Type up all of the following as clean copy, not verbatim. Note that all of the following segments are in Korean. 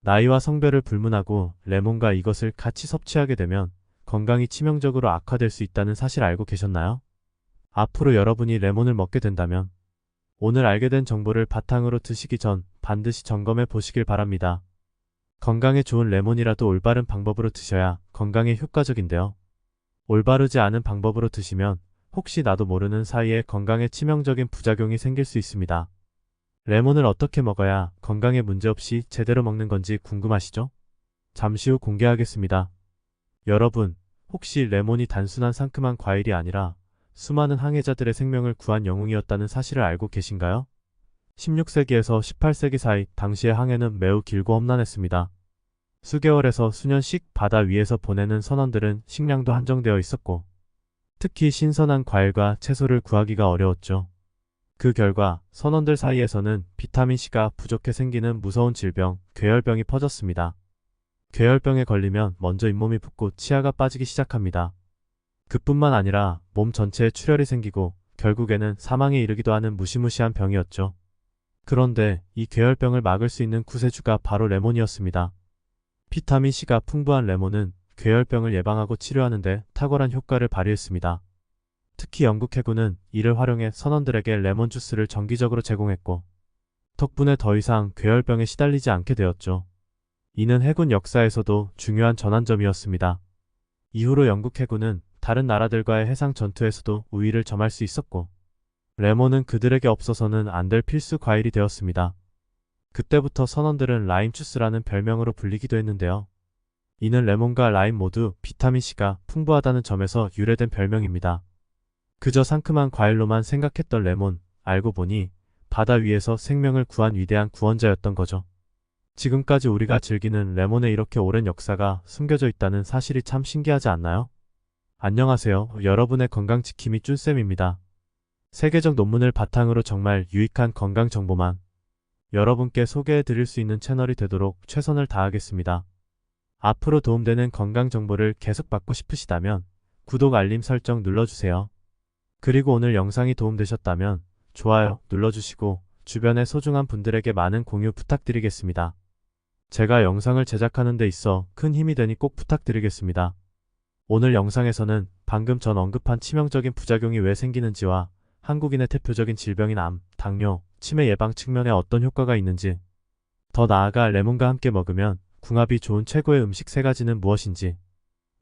나이와 성별을 불문하고 레몬과 이것을 같이 섭취하게 되면 건강이 치명적으로 악화될 수 있다는 사실 알고 계셨나요? 앞으로 여러분이 레몬을 먹게 된다면 오늘 알게 된 정보를 바탕으로 드시기 전 반드시 점검해 보시길 바랍니다. 건강에 좋은 레몬이라도 올바른 방법으로 드셔야 건강에 효과적인데요. 올바르지 않은 방법으로 드시면 혹시 나도 모르는 사이에 건강에 치명적인 부작용이 생길 수 있습니다. 레몬을 어떻게 먹어야 건강에 문제없이 제대로 먹는 건지 궁금하시죠? 잠시 후 공개하겠습니다. 여러분, 혹시 레몬이 단순한 상큼한 과일이 아니라 수많은 항해자들의 생명을 구한 영웅이었다는 사실을 알고 계신가요? 16세기에서 18세기 사이 당시의 항해는 매우 길고 험난했습니다. 수개월에서 수년씩 바다 위에서 보내는 선원들은 식량도 한정되어 있었고 특히 신선한 과일과 채소를 구하기가 어려웠죠. 그 결과 선원들 사이에서는 비타민C가 부족해 생기는 무서운 질병, 괴혈병이 퍼졌습니다. 괴혈병에 걸리면 먼저 잇몸이 붓고 치아가 빠지기 시작합니다. 그뿐만 아니라 몸 전체에 출혈이 생기고 결국에는 사망에 이르기도 하는 무시무시한 병이었죠. 그런데 이 괴혈병을 막을 수 있는 구세주가 바로 레몬이었습니다. 비타민C가 풍부한 레몬은 괴혈병을 예방하고 치료하는 데 탁월한 효과를 발휘했습니다. 특히 영국 해군은 이를 활용해 선원들에게 레몬 주스를 정기적으로 제공했고 덕분에 더 이상 괴혈병에 시달리지 않게 되었죠. 이는 해군 역사에서도 중요한 전환점이었습니다. 이후로 영국 해군은 다른 나라들과의 해상 전투에서도 우위를 점할 수 있었고 레몬은 그들에게 없어서는 안 될 필수 과일이 되었습니다. 그때부터 선원들은 라임 주스라는 별명으로 불리기도 했는데요. 이는 레몬과 라임 모두 비타민C가 풍부하다는 점에서 유래된 별명입니다. 그저 상큼한 과일로만 생각했던 레몬, 알고 보니 바다 위에서 생명을 구한 위대한 구원자였던 거죠. 지금까지 우리가 즐기는 레몬에 이렇게 오랜 역사가 숨겨져 있다는 사실이 참 신기하지 않나요? 안녕하세요. 여러분의 건강지킴이 쭌쌤입니다. 세계적 논문을 바탕으로 정말 유익한 건강 정보만 여러분께 소개해 드릴 수 있는 채널이 되도록 최선을 다하겠습니다. 앞으로 도움되는 건강 정보를 계속 받고 싶으시다면 구독, 알림 설정 눌러주세요. 그리고 오늘 영상이 도움되셨다면 좋아요 눌러주시고 주변의 소중한 분들에게 많은 공유 부탁드리겠습니다. 제가 영상을 제작하는 데 있어 큰 힘이 되니 꼭 부탁드리겠습니다. 오늘 영상에서는 방금 전 언급한 치명적인 부작용이 왜 생기는지와 한국인의 대표적인 질병인 암, 당뇨, 치매 예방 측면에 어떤 효과가 있는지, 더 나아가 레몬과 함께 먹으면 궁합이 좋은 최고의 음식 3가지는 무엇인지,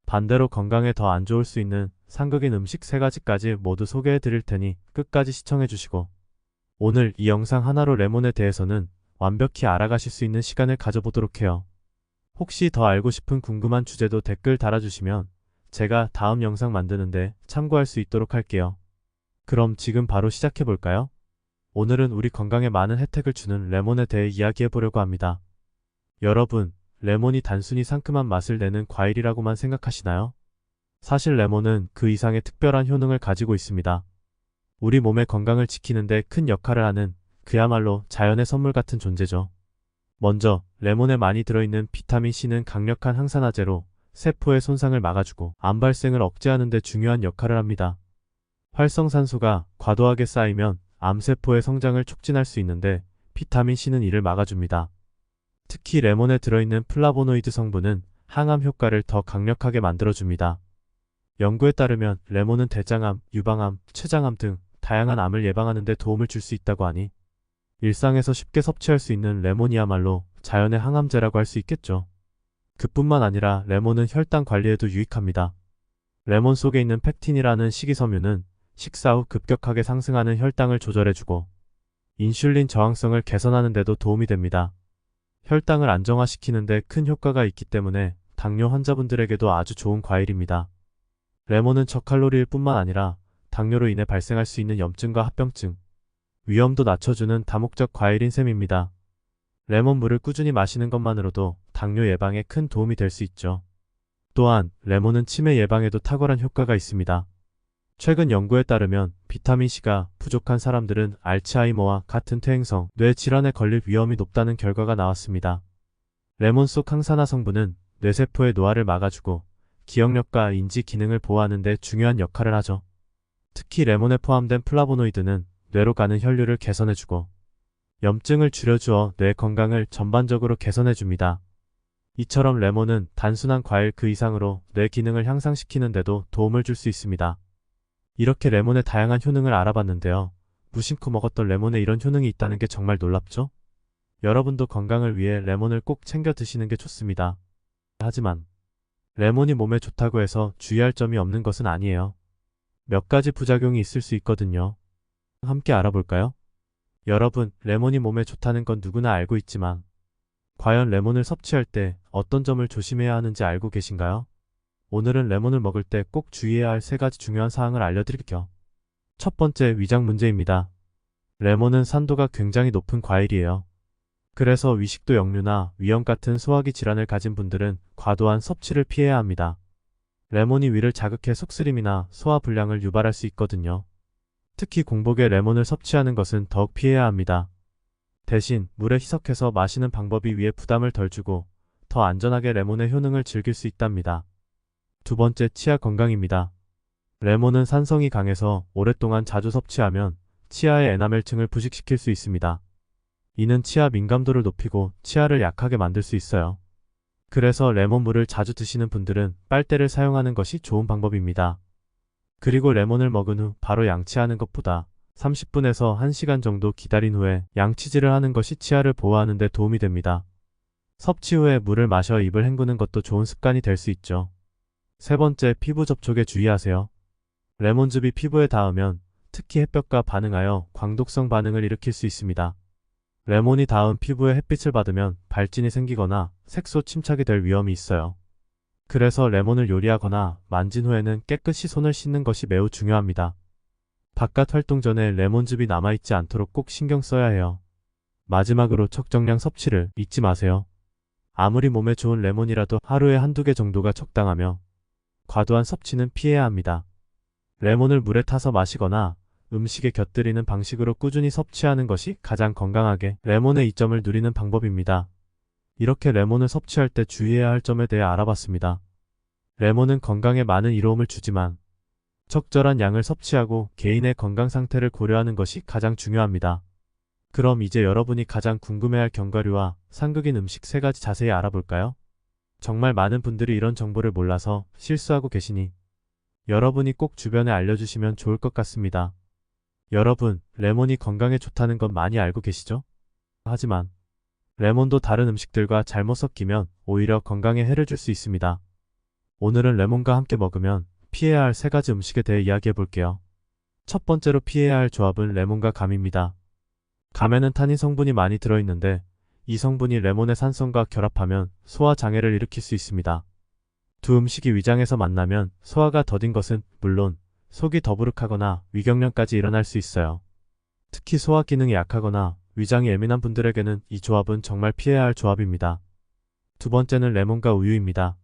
반대로 건강에 더 안 좋을 수 있는 상극인 음식 3가지까지 모두 소개해 드릴 테니 끝까지 시청해 주시고 오늘 이 영상 하나로 레몬에 대해서는 완벽히 알아가실 수 있는 시간을 가져보도록 해요. 혹시 더 알고 싶은 궁금한 주제도 댓글 달아주시면 제가 다음 영상 만드는데 참고할 수 있도록 할게요. 그럼 지금 바로 시작해볼까요? 오늘은 우리 건강에 많은 혜택을 주는 레몬에 대해 이야기해보려고 합니다. 여러분, 레몬이 단순히 상큼한 맛을 내는 과일이라고만 생각하시나요? 사실 레몬은 그 이상의 특별한 효능을 가지고 있습니다. 우리 몸의 건강을 지키는 데 큰 역할을 하는 그야말로 자연의 선물 같은 존재죠. 먼저 레몬에 많이 들어있는 비타민C는 강력한 항산화제로 세포의 손상을 막아주고 암 발생을 억제하는 데 중요한 역할을 합니다. 활성산소가 과도하게 쌓이면 암세포의 성장을 촉진할 수 있는데 비타민C는 이를 막아줍니다. 특히 레몬에 들어있는 플라보노이드 성분은 항암 효과를 더 강력하게 만들어줍니다. 연구에 따르면 레몬은 대장암, 유방암, 췌장암 등 다양한 암을 예방하는 데 도움을 줄 수 있다고 하니 일상에서 쉽게 섭취할 수 있는 레몬이야말로 자연의 항암제라고 할 수 있겠죠. 그뿐만 아니라 레몬은 혈당 관리에도 유익합니다. 레몬 속에 있는 펙틴이라는 식이섬유는 식사 후 급격하게 상승하는 혈당을 조절해주고 인슐린 저항성을 개선하는 데도 도움이 됩니다. 혈당을 안정화시키는 데 큰 효과가 있기 때문에 당뇨 환자분들에게도 아주 좋은 과일입니다. 레몬은 저칼로리일 뿐만 아니라 당뇨로 인해 발생할 수 있는 염증과 합병증, 위험도 낮춰주는 다목적 과일인 셈입니다. 레몬물을 꾸준히 마시는 것만으로도 당뇨 예방에 큰 도움이 될 수 있죠. 또한 레몬은 치매 예방에도 탁월한 효과가 있습니다. 최근 연구에 따르면 비타민C가 부족한 사람들은 알츠하이머와 같은 퇴행성 뇌 질환에 걸릴 위험이 높다는 결과가 나왔습니다. 레몬 속 항산화 성분은 뇌세포의 노화를 막아주고 기억력과 인지 기능을 보호하는 데 중요한 역할을 하죠. 특히 레몬에 포함된 플라보노이드는 뇌로 가는 혈류를 개선해주고 염증을 줄여주어 뇌 건강을 전반적으로 개선해줍니다. 이처럼 레몬은 단순한 과일 그 이상으로 뇌 기능을 향상시키는데도 도움을 줄 수 있습니다. 이렇게 레몬의 다양한 효능을 알아봤는데요. 무심코 먹었던 레몬에 이런 효능이 있다는 게 정말 놀랍죠? 여러분도 건강을 위해 레몬을 꼭 챙겨 드시는 게 좋습니다. 하지만 레몬이 몸에 좋다고 해서 주의할 점이 없는 것은 아니에요. 몇 가지 부작용이 있을 수 있거든요. 함께 알아볼까요? 여러분, 레몬이 몸에 좋다는 건 누구나 알고 있지만 과연 레몬을 섭취할 때 어떤 점을 조심해야 하는지 알고 계신가요? 오늘은 레몬을 먹을 때 꼭 주의해야 할 3가지 중요한 사항을 알려드릴게요. 첫 번째, 위장 문제입니다. 레몬은 산도가 굉장히 높은 과일이에요. 그래서 위식도 역류나 위염 같은 소화기 질환을 가진 분들은 과도한 섭취를 피해야 합니다. 레몬이 위를 자극해 속쓰림이나 소화 불량을 유발할 수 있거든요. 특히 공복에 레몬을 섭취하는 것은 더욱 피해야 합니다. 대신 물에 희석해서 마시는 방법이 위에 부담을 덜 주고 더 안전하게 레몬의 효능을 즐길 수 있답니다. 두 번째, 치아 건강입니다. 레몬은 산성이 강해서 오랫동안 자주 섭취하면 치아의 에나멜층을 부식시킬 수 있습니다. 이는 치아 민감도를 높이고 치아를 약하게 만들 수 있어요. 그래서 레몬물을 자주 드시는 분들은 빨대를 사용하는 것이 좋은 방법입니다. 그리고 레몬을 먹은 후 바로 양치하는 것보다 30분에서 1시간 정도 기다린 후에 양치질을 하는 것이 치아를 보호하는 데 도움이 됩니다. 섭취 후에 물을 마셔 입을 헹구는 것도 좋은 습관이 될 수 있죠. 세 번째, 피부 접촉에 주의하세요. 레몬즙이 피부에 닿으면 특히 햇볕과 반응하여 광독성 반응을 일으킬 수 있습니다. 레몬이 닿은 피부에 햇빛을 받으면 발진이 생기거나 색소 침착이 될 위험이 있어요. 그래서 레몬을 요리하거나 만진 후에는 깨끗이 손을 씻는 것이 매우 중요합니다. 바깥 활동 전에 레몬즙이 남아있지 않도록 꼭 신경 써야 해요. 마지막으로 적정량 섭취를 잊지 마세요. 아무리 몸에 좋은 레몬이라도 하루에 1~2개 정도가 적당하며 과도한 섭취는 피해야 합니다. 레몬을 물에 타서 마시거나 음식에 곁들이는 방식으로 꾸준히 섭취하는 것이 가장 건강하게 레몬의 이점을 누리는 방법입니다. 이렇게 레몬을 섭취할 때 주의해야 할 점에 대해 알아봤습니다. 레몬은 건강에 많은 이로움을 주지만 적절한 양을 섭취하고 개인의 건강 상태를 고려하는 것이 가장 중요합니다. 그럼 이제 여러분이 가장 궁금해할 견과류와 상극인 음식 3가지 자세히 알아볼까요? 정말 많은 분들이 이런 정보를 몰라서 실수하고 계시니 여러분이 꼭 주변에 알려주시면 좋을 것 같습니다. 여러분, 레몬이 건강에 좋다는 건 많이 알고 계시죠? 하지만 레몬도 다른 음식들과 잘못 섞이면 오히려 건강에 해를 줄 수 있습니다. 오늘은 레몬과 함께 먹으면 피해야 할 3가지 음식에 대해 이야기해 볼게요. 첫 번째로 피해야 할 조합은 레몬과 감입니다. 감에는 타닌 성분이 많이 들어있는데 이 성분이 레몬의 산성과 결합하면 소화 장애를 일으킬 수 있습니다. 두 음식이 위장에서 만나면 소화가 더딘 것은 물론 속이 더부룩하거나 위경련까지 일어날 수 있어요. 특히 소화 기능이 약하거나 위장이 예민한 분들에게는 이 조합은 정말 피해야 할 조합입니다. 두 번째는 레몬과 우유입니다.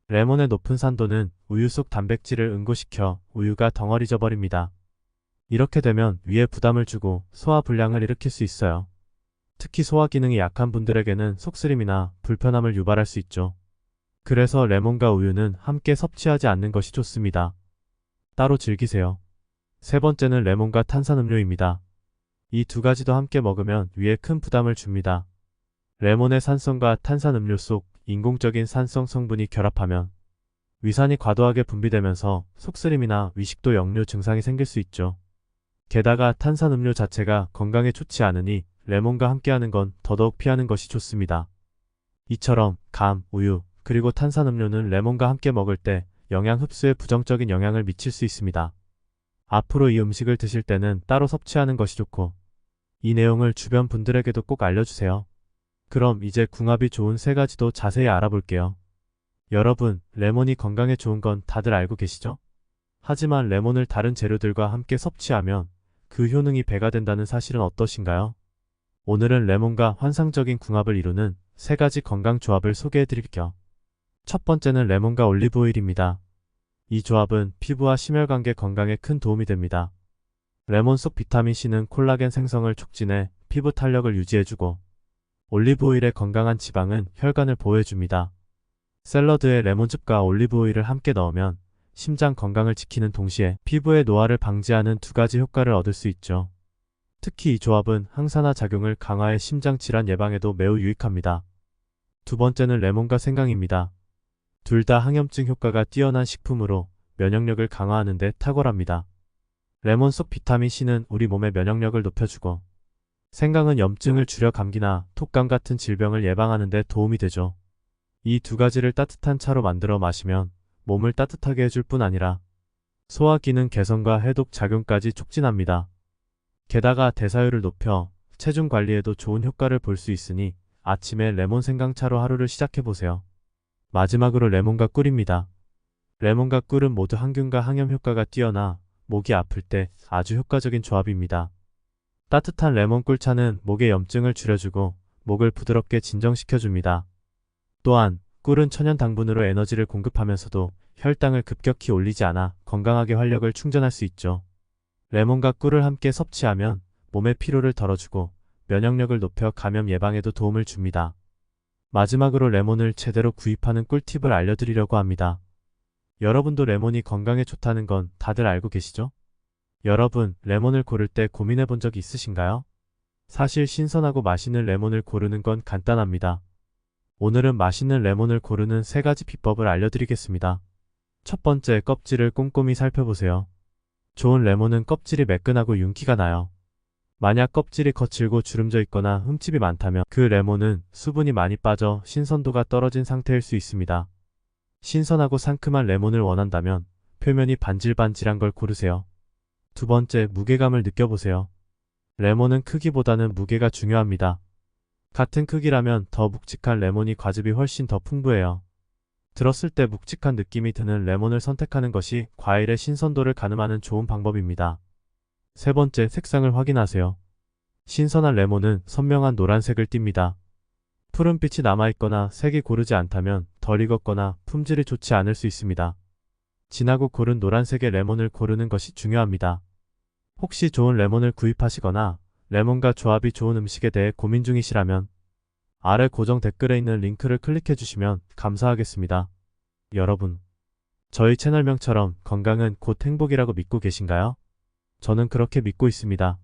레몬의 높은 산도는 우유 속 단백질을 응고시켜 우유가 덩어리져 버립니다. 이렇게 되면 위에 부담을 주고 소화 불량을 일으킬 수 있어요. 특히 소화 기능이 약한 분들에게는 속쓰림이나 불편함을 유발할 수 있죠. 그래서 레몬과 우유는 함께 섭취하지 않는 것이 좋습니다. 따로 즐기세요. 세 번째는 레몬과 탄산음료입니다. 이 2가지도 함께 먹으면 위에 큰 부담을 줍니다. 레몬의 산성과 탄산음료 속 인공적인 산성 성분이 결합하면 위산이 과도하게 분비되면서 속쓰림이나 위식도 역류 증상이 생길 수 있죠. 게다가 탄산음료 자체가 건강에 좋지 않으니 레몬과 함께하는 건 더더욱 피하는 것이 좋습니다. 이처럼 감, 우유, 그리고 탄산음료는 레몬과 함께 먹을 때 영양 흡수에 부정적인 영향을 미칠 수 있습니다. 앞으로 이 음식을 드실 때는 따로 섭취하는 것이 좋고 이 내용을 주변 분들에게도 꼭 알려주세요. 그럼 이제 궁합이 좋은 3가지도 자세히 알아볼게요. 여러분, 레몬이 건강에 좋은 건 다들 알고 계시죠? 하지만 레몬을 다른 재료들과 함께 섭취하면 그 효능이 배가 된다는 사실은 어떠신가요? 오늘은 레몬과 환상적인 궁합을 이루는 3가지 건강 조합을 소개해 드릴게요. 첫 번째는 레몬과 올리브오일입니다. 이 조합은 피부와 심혈관계 건강에 큰 도움이 됩니다. 레몬 속 비타민C는 콜라겐 생성을 촉진해 피부 탄력을 유지해주고 올리브오일의 건강한 지방은 혈관을 보호해줍니다. 샐러드에 레몬즙과 올리브오일을 함께 넣으면 심장 건강을 지키는 동시에 피부의 노화를 방지하는 2가지 효과를 얻을 수 있죠. 특히 이 조합은 항산화 작용을 강화해 심장 질환 예방에도 매우 유익합니다. 두 번째는 레몬과 생강입니다. 둘 다 항염증 효과가 뛰어난 식품으로 면역력을 강화하는 데 탁월합니다. 레몬 속 비타민 C는 우리 몸의 면역력을 높여주고, 생강은 염증을 줄여 감기나 톡감 같은 질병을 예방하는 데 도움이 되죠. 이 두 가지를 따뜻한 차로 만들어 마시면 몸을 따뜻하게 해줄 뿐 아니라 소화 기능 개선과 해독 작용까지 촉진합니다. 게다가 대사율을 높여 체중 관리에도 좋은 효과를 볼 수 있으니 아침에 레몬 생강차로 하루를 시작해보세요. 마지막으로 레몬과 꿀입니다. 레몬과 꿀은 모두 항균과 항염 효과가 뛰어나 목이 아플 때 아주 효과적인 조합입니다. 따뜻한 레몬 꿀차는 목의 염증을 줄여주고 목을 부드럽게 진정시켜줍니다. 또한 꿀은 천연 당분으로 에너지를 공급하면서도 혈당을 급격히 올리지 않아 건강하게 활력을 충전할 수 있죠. 레몬과 꿀을 함께 섭취하면 몸의 피로를 덜어주고 면역력을 높여 감염 예방에도 도움을 줍니다. 마지막으로 레몬을 제대로 구입하는 꿀팁을 알려드리려고 합니다. 여러분도 레몬이 건강에 좋다는 건 다들 알고 계시죠? 여러분, 레몬을 고를 때 고민해 본 적이 있으신가요? 사실 신선하고 맛있는 레몬을 고르는 건 간단합니다. 오늘은 맛있는 레몬을 고르는 3가지 비법을 알려드리겠습니다. 첫 번째, 껍질을 꼼꼼히 살펴보세요. 좋은 레몬은 껍질이 매끈하고 윤기가 나요. 만약 껍질이 거칠고 주름져 있거나 흠집이 많다면 그 레몬은 수분이 많이 빠져 신선도가 떨어진 상태일 수 있습니다. 신선하고 상큼한 레몬을 원한다면 표면이 반질반질한 걸 고르세요. 두 번째, 무게감을 느껴보세요. 레몬은 크기보다는 무게가 중요합니다. 같은 크기라면 더 묵직한 레몬이 과즙이 훨씬 더 풍부해요. 들었을 때 묵직한 느낌이 드는 레몬을 선택하는 것이 과일의 신선도를 가늠하는 좋은 방법입니다. 세 번째, 색상을 확인하세요. 신선한 레몬은 선명한 노란색을 띱니다. 푸른빛이 남아있거나 색이 고르지 않다면 덜 익었거나 품질이 좋지 않을 수 있습니다. 진하고 고른 노란색의 레몬을 고르는 것이 중요합니다. 혹시 좋은 레몬을 구입하시거나 레몬과 조합이 좋은 음식에 대해 고민 중이시라면 아래 고정 댓글에 있는 링크를 클릭해 주시면 감사하겠습니다. 여러분, 저희 채널명처럼 건강은 곧 행복이라고 믿고 계신가요? 저는 그렇게 믿고 있습니다.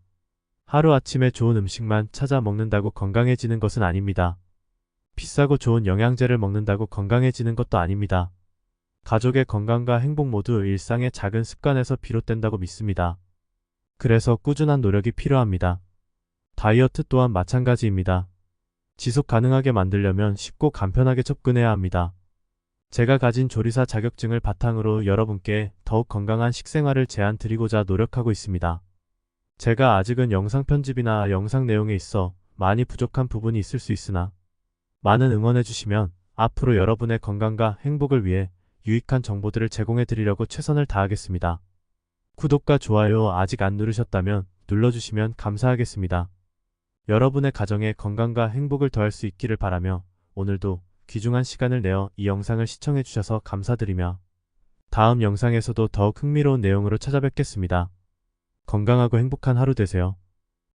하루아침에 좋은 음식만 찾아 먹는다고 건강해지는 것은 아닙니다. 비싸고 좋은 영양제를 먹는다고 건강해지는 것도 아닙니다. 가족의 건강과 행복 모두 일상의 작은 습관에서 비롯된다고 믿습니다. 그래서 꾸준한 노력이 필요합니다. 다이어트 또한 마찬가지입니다. 지속 가능하게 만들려면 쉽고 간편하게 접근해야 합니다. 제가 가진 조리사 자격증을 바탕으로 여러분께 더욱 건강한 식생활을 제안 드리고자 노력하고 있습니다. 제가 아직은 영상 편집이나 영상 내용에 있어 많이 부족한 부분이 있을 수 있으나 많은 응원해 주시면 앞으로 여러분의 건강과 행복을 위해 유익한 정보들을 제공해 드리려고 최선을 다하겠습니다. 구독과 좋아요 아직 안 누르셨다면 눌러주시면 감사하겠습니다. 여러분의 가정에 건강과 행복을 더할 수 있기를 바라며 오늘도 귀중한 시간을 내어 이 영상을 시청해 주셔서 감사드리며 다음 영상에서도 더욱 흥미로운 내용으로 찾아뵙겠습니다. 건강하고 행복한 하루 되세요.